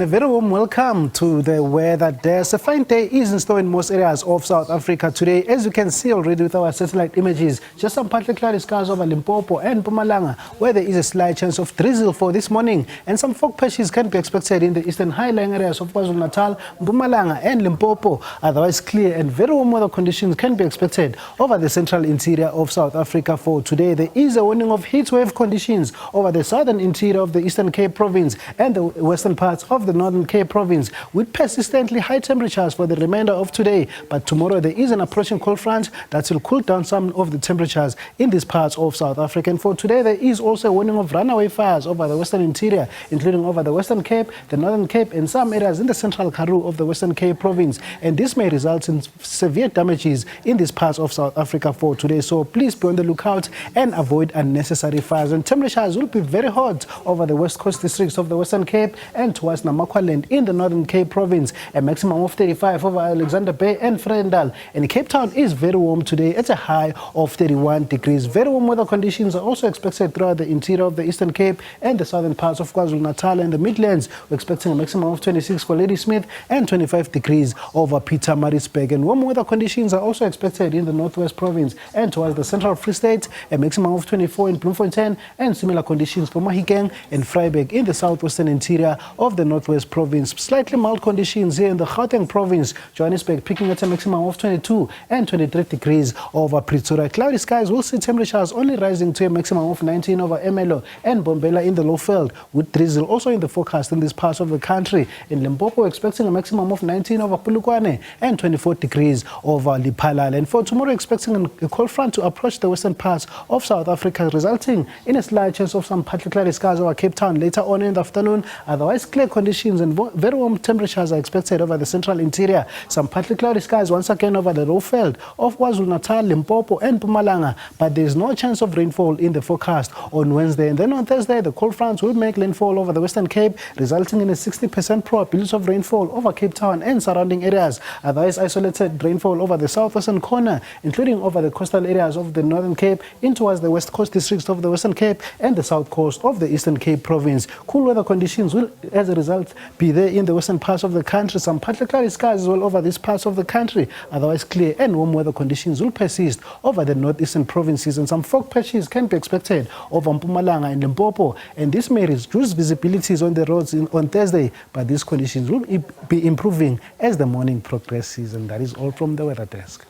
A very warm welcome to the weather desk. A fine day is in store in most areas of South Africa today. As you can see already with our satellite images, just some partly cloudy skies over Limpopo and Mpumalanga, where there is a slight chance of drizzle for this morning. And some fog patches can be expected in the eastern highlying areas of KwaZulu-Natal, Mpumalanga and Limpopo. Otherwise clear and very warm weather conditions can be expected over the central interior of South Africa for today. There is a warning of heat wave conditions over the southern interior of the Eastern Cape province and the western parts of the Northern Cape province, with persistently high temperatures for the remainder of today. But tomorrow there is an approaching cold front that will cool down some of the temperatures in these parts of South Africa. And for today there is also a warning of runaway fires over the western interior, including over the Western Cape, the Northern Cape and some areas in the central Karoo of the Western Cape province. And this may result in severe damages in these parts of South Africa for today. So please be on the lookout and avoid unnecessary fires. And temperatures will be very hot over the west coast districts of the Western Cape and towards Namakwaland in the Northern Cape province, a maximum of 35 over Alexander Bay and Vredendal. And Cape Town is very warm today at a high of 31 degrees. Very warm weather conditions are also expected throughout the interior of the Eastern Cape and the southern parts of KwaZulu-Natal and the Midlands. We're expecting a maximum of 26 for Ladysmith and 25 degrees over Pietermaritzburg. And warm weather conditions are also expected in the Northwest province and towards the Central Free State, a maximum of 24 in Bloemfontein and similar conditions for Mahikeng and Vryburg in the southwestern interior of the Northwest province. Slightly mild conditions here in the Gauteng province, Johannesburg picking at a maximum of 22 and 23 degrees over Pretoria. Cloudy skies will see temperatures only rising to a maximum of 19 over Emelo and Bombela in the Lowveld, with drizzle also in the forecast in this part of the country. In Limpopo, expecting a maximum of 19 over Polokwane and 24 degrees over Lephalale. And for tomorrow, expecting a cold front to approach the western parts of South Africa, resulting in a slight chance of some partly cloudy skies over Cape Town later on in the afternoon. Otherwise, clear conditions and very warm temperatures are expected over the central interior. Some partly cloudy skies once again over the Lowveld of KwaZulu-Natal, Limpopo and Mpumalanga, but there is no chance of rainfall in the forecast on Wednesday. And then on Thursday, the cold fronts will make landfall over the Western Cape, resulting in a 60% probability of rainfall over Cape Town and surrounding areas. Otherwise, isolated rainfall over the southwestern corner, including over the coastal areas of the Northern Cape, in towards the west coast districts of the Western Cape and the south coast of the Eastern Cape province. Cool weather conditions will, as a result, be there in the western parts of the country. Some partly cloudy skies as well over these parts of the country. Otherwise clear and warm weather conditions will persist over the northeastern provinces, and some fog patches can be expected over Mpumalanga and Limpopo. And this may reduce visibilities on the roads on Thursday, but these conditions will be improving as the morning progresses. And that is all from the weather desk.